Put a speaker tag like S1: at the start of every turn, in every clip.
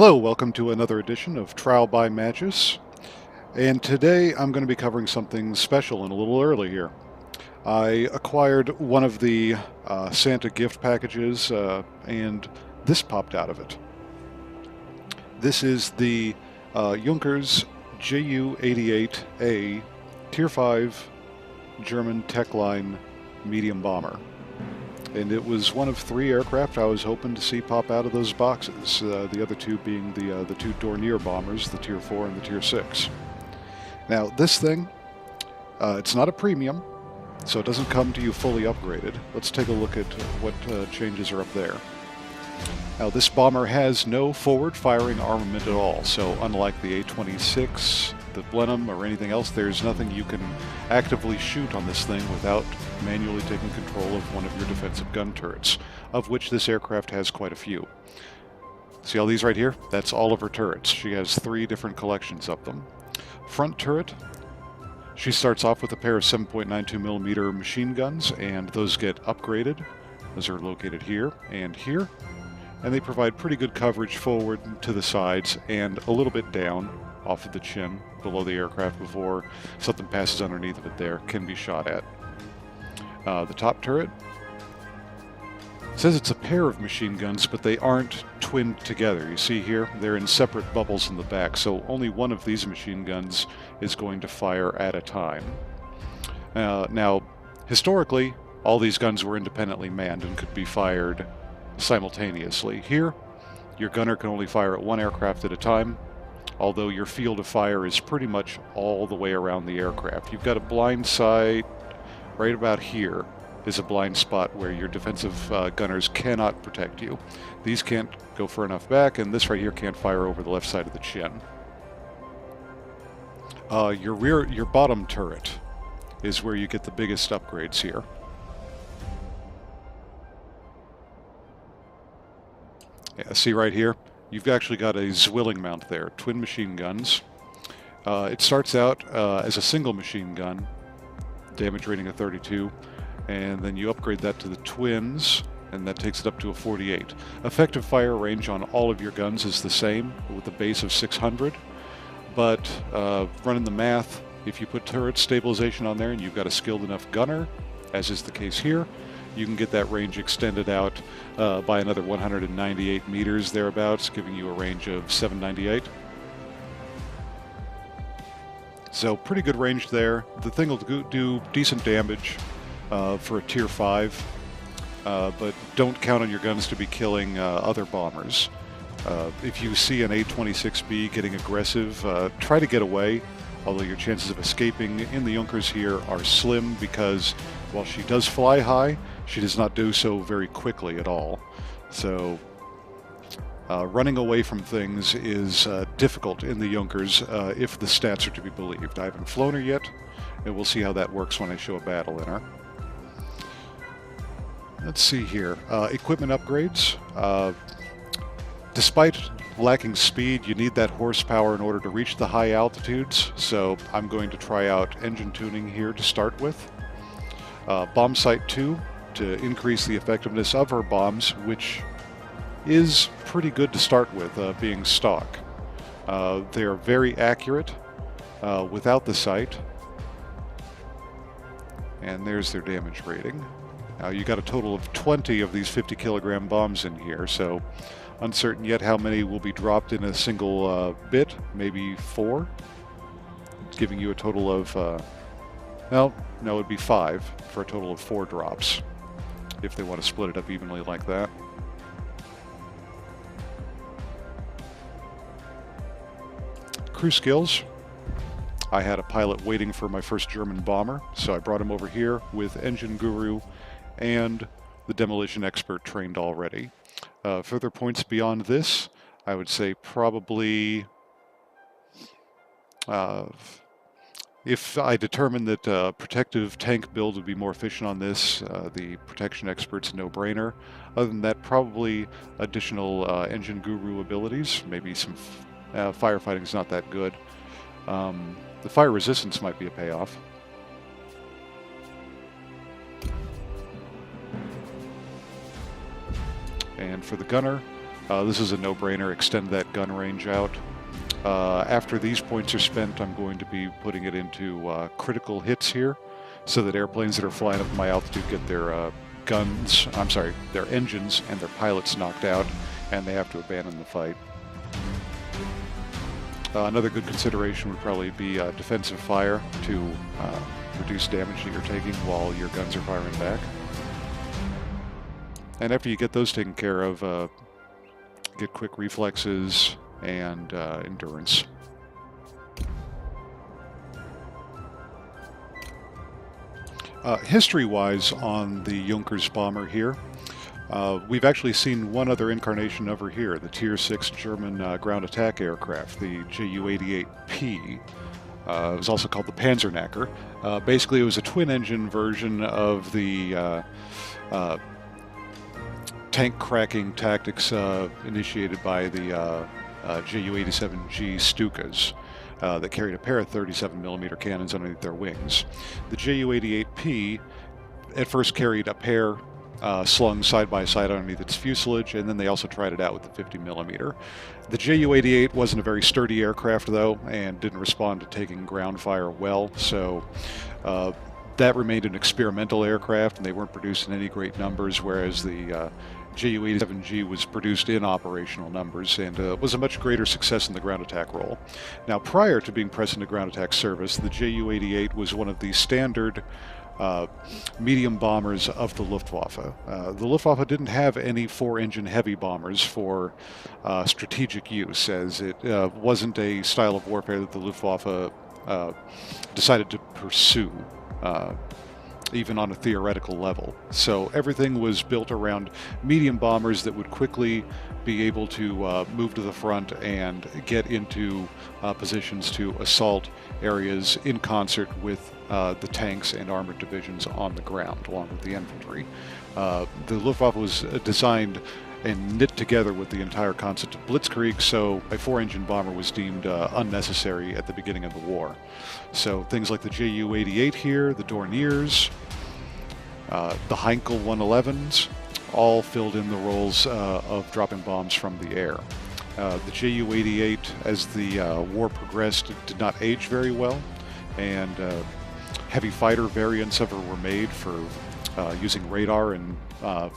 S1: Hello, welcome to another edition of Trial by Magus. And today I'm going to be covering something special and a little early here. I acquired one of the Santa gift packages and this popped out of it. This is the Junkers Ju.88A Tier 5 German tech line medium bomber. And it was one of 3 aircraft I was hoping to see pop out of those boxes, the other 2 being the 2 Dornier bombers, the Tier 4 and the Tier 6. Now, this thing, it's not a premium, so it doesn't come to you fully upgraded. Let's take a look at what changes are up there. Now, this bomber has no forward-firing armament at all, so unlike the A-26, the Blenheim, or anything else, there's nothing you can actively shoot on this thing without manually taking control of one of your defensive gun turrets, of which this aircraft has quite a few. See all these right here? That's all of her turrets. She has 3 different collections of them. Front turret, she starts off with a pair of 7.92mm machine guns, and those get upgraded. Those are located here and here, and they provide pretty good coverage forward to the sides and a little bit down off of the chin below the aircraft before something passes underneath of it there can be shot at. The top turret says it's a pair of machine guns, but they aren't twinned together. You see here, they're in separate bubbles in the back, so only one of these machine guns is going to fire at a time. Now, historically, all these guns were independently manned and could be fired simultaneously. Here, your gunner can only fire at one aircraft at a time, although your field of fire is pretty much all the way around the aircraft. You've got a blind sight right about here is a blind spot where your defensive gunners cannot protect you. These can't go far enough back, and this right here can't fire over the left side of the chin. Your bottom turret is where you get the biggest upgrades here. Yeah, see right here? You've actually got a Zwilling mount there, twin machine guns. It starts out as a single machine gun, damage rating of 32, and then you upgrade that to the twins, and that takes it up to a 48. Effective fire range on all of your guns is the same, with a base of 600, but running the math, if you put turret stabilization on there and you've got a skilled enough gunner, as is the case here, you can get that range extended out by another 198 meters thereabouts, giving you a range of 798. So pretty good range there. The thing will do decent damage for a Tier 5, but don't count on your guns to be killing other bombers. If you see an A-26B getting aggressive, try to get away, although your chances of escaping in the Junkers here are slim because while she does fly high, she does not do so very quickly at all. So running away from things is difficult in the Junkers if the stats are to be believed. I haven't flown her yet, and we'll see how that works when I show a battle in her. Let's see here. Equipment upgrades. Despite lacking speed, you need that horsepower in order to reach the high altitudes, so I'm going to try out engine tuning here to start with. Bomb Sight 2 to increase the effectiveness of her bombs, which is pretty good to start with, being stock. They are very accurate without the sight, and there's their damage rating. Now you got a total of 20 of these 50-kilogram bombs in here, so uncertain yet how many will be dropped in a single bit, maybe 4, giving you a total of, no, it'd be 5 for a total of 4 drops, if they want to split it up evenly like that. Crew skills. I had a pilot waiting for my first German bomber, so I brought him over here with Engine Guru and the Demolition Expert trained already. Further points beyond this, I would say probably if I determined that protective tank build would be more efficient on this, the Protection Expert's a no-brainer. Other than that, probably additional Engine Guru abilities, maybe some firefighting's not that good. The fire resistance might be a payoff. And for the gunner, This is a no-brainer. Extend that gun range out. After these points are spent, I'm going to be putting it into critical hits here, so that airplanes that are flying up at my altitude get their their engines and their pilots knocked out, and they have to abandon the fight. Another good consideration would probably be defensive fire to reduce damage that you're taking while your guns are firing back. And after you get those taken care of, get quick reflexes and endurance. History-wise on the Junkers bomber here, we've actually seen one other incarnation over here, the Tier 6 German ground attack aircraft, the Ju.88A. It was also called the Panzerknacker. Basically, it was a twin-engine version of the tank cracking tactics initiated by the Ju.87G Stukas that carried a pair of 37mm cannons underneath their wings. The Ju.88P at first carried a pair slung side by side underneath its fuselage, and then they also tried it out with the 50mm. The Ju-88 wasn't a very sturdy aircraft, though, and didn't respond to taking ground fire well, so that remained an experimental aircraft, and they weren't produced in any great numbers, whereas the Ju-87G was produced in operational numbers and was a much greater success in the ground attack role. Now, prior to being pressed into ground attack service, the Ju-88 was one of the standard medium bombers of the Luftwaffe. The Luftwaffe didn't have any four-engine heavy bombers for strategic use, as it wasn't a style of warfare that the Luftwaffe decided to pursue, even on a theoretical level. So everything was built around medium bombers that would quickly be able to move to the front and get into positions to assault areas in concert with the tanks and armored divisions on the ground, along with the infantry. The Luftwaffe was designed and knit together with the entire concept of blitzkrieg, so a four-engine bomber was deemed unnecessary at the beginning of the war. So things like the Ju-88 here, the Dorniers, the Heinkel 111s, all filled in the roles of dropping bombs from the air. The Ju-88, as the war progressed, did not age very well, and heavy fighter variants of it were made for using radar and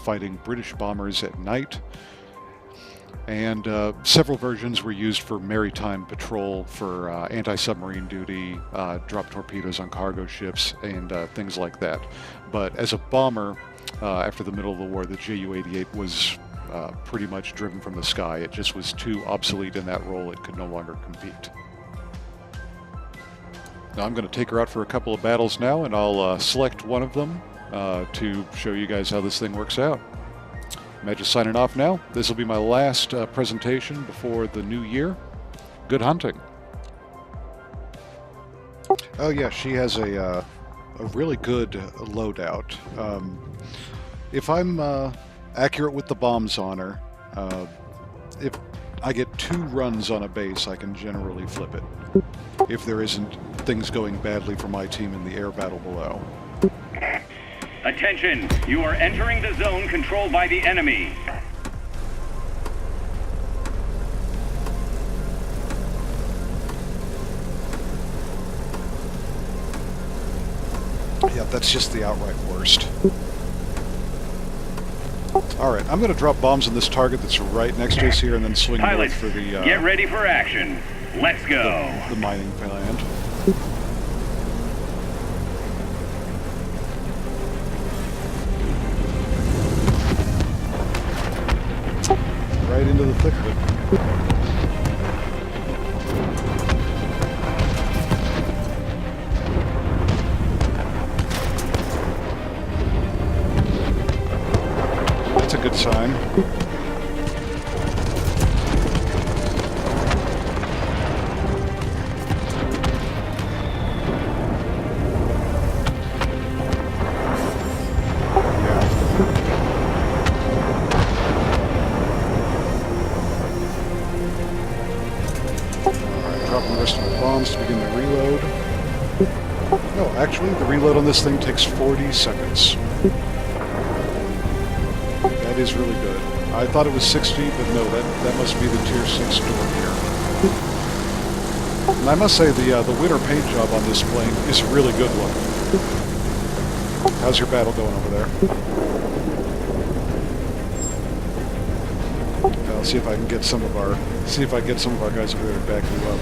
S1: fighting British bombers at night. And several versions were used for maritime patrol, for anti-submarine duty, drop torpedoes on cargo ships, and things like that. But as a bomber, after the middle of the war, the Ju-88 was pretty much driven from the sky. It just was too obsolete in that role. It could no longer compete. Now I'm going to take her out for a couple of battles now, and I'll select one of them to show you guys how this thing works out. Magus signing off now. This will be my last presentation before the new year. Good hunting. Oh yeah, she has a really good loadout. If I'm accurate with the bombs on her, if I get 2 runs on a base, I can generally flip it, if there isn't things going badly for my team in the air battle below.
S2: Attention! You are entering the zone controlled by the enemy.
S1: Yeah, that's just the outright worst. Alright, I'm going to drop bombs on this target that's right next to us here, and then swing north for the...
S2: get ready for action. Let's go!
S1: The mining plant. Right into the thick of it. That's a good sign. Dropping the rest of my bombs to begin the reload. No, actually, the reload on this thing takes 40 seconds. That is really good. I thought it was 6 feet, but no, that must be the Tier 6 door here. And I must say, the winter paint job on this plane is really good looking. How's your battle going over there? I'll see if I can get some of our guys over there to back you up.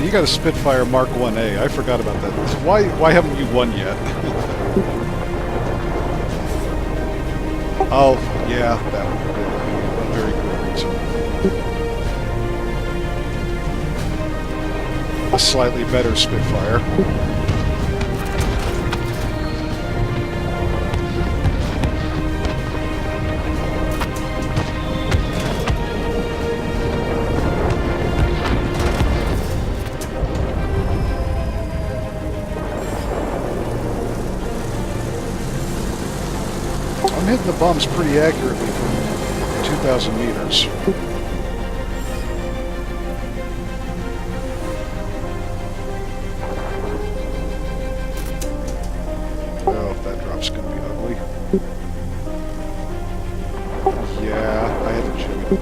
S1: You got a Spitfire Mark 1A. I forgot about that. Why haven't you won yet? Oh, yeah, that would be a very good reason. A slightly better Spitfire. I'm hitting the bombs pretty accurately from 2,000 meters. Oh, that drop's going to be ugly. Yeah, I had to jimmy.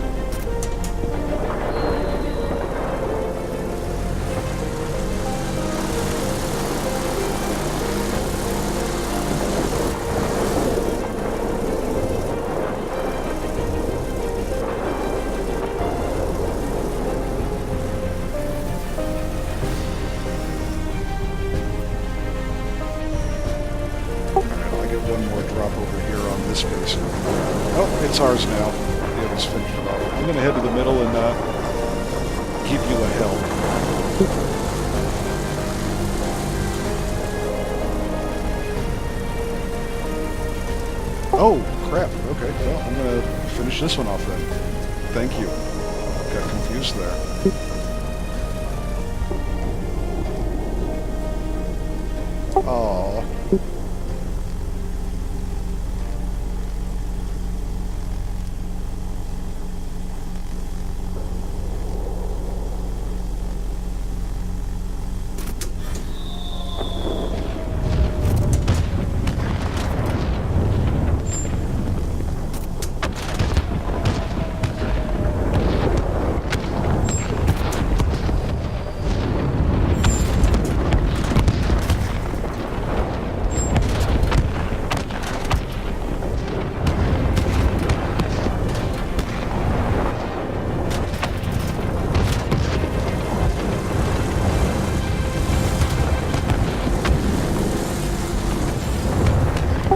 S1: One more drop over here on this base. Oh, it's ours now. Yeah, let's finish it off. I'm going to head to the middle and give you a help. Oh, crap. Okay, well, I'm going to finish this one off then. Thank you. Got confused there. Aww.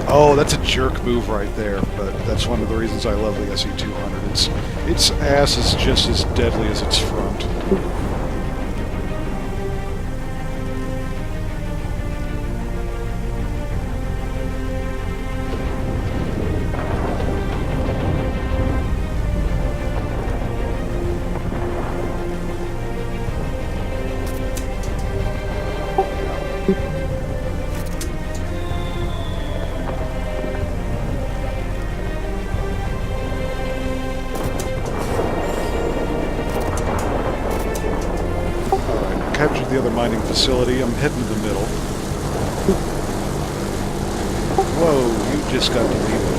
S1: Oh, that's a jerk move right there, but that's one of the reasons I love the SE-200. Its ass is just as deadly as its front. Captured the other mining facility. I'm heading to the middle. Whoa, you just got deleted.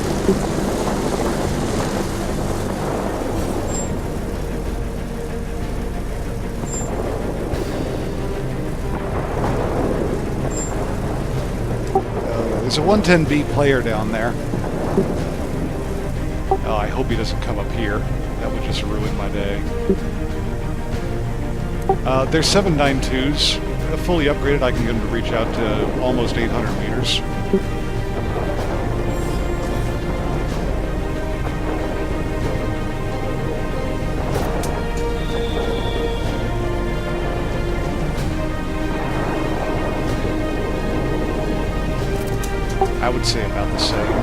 S1: There's a 110B player down there. Oh, I hope he doesn't come up here. That would just ruin my day. They're 792s. Fully upgraded, I can get them to reach out to almost 800 meters. I would say about the same.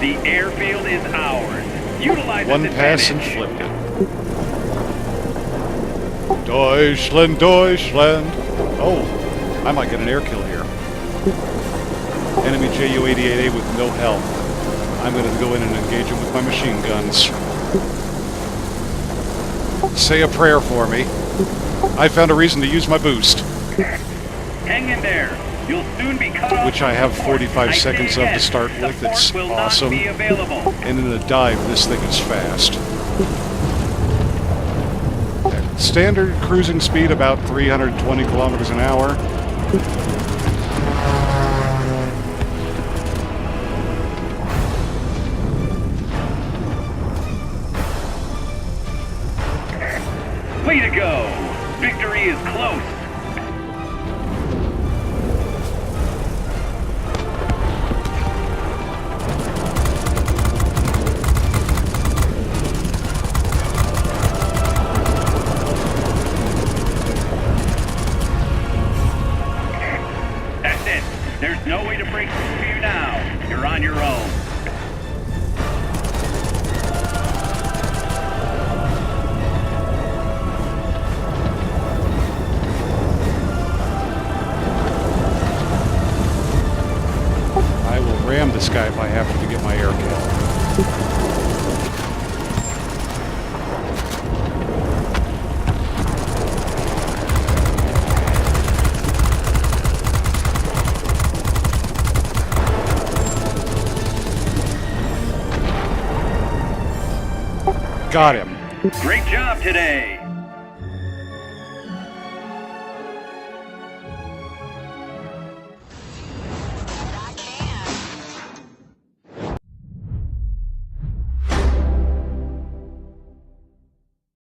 S2: The airfield is ours. Utilize
S1: One
S2: this
S1: pass
S2: advantage.
S1: and flipped it. Deutschland, Deutschland. Oh, I might get an air kill here. Enemy Ju.88A with no health. I'm going to go in and engage him with my machine guns. Say a prayer for me. I found a reason to use my boost.
S2: Hang in there. You'll soon be cut off.
S1: Which I have 45 seconds of to start with. It's awesome. And in a dive, this thing is fast. Standard cruising speed about 320 kilometers an hour.
S2: Way to go! Victory is close! That's it. There's no way to break through for you now. You're on your own.
S1: Ram this guy if I have to get my air kill. Got him.
S2: Great job today.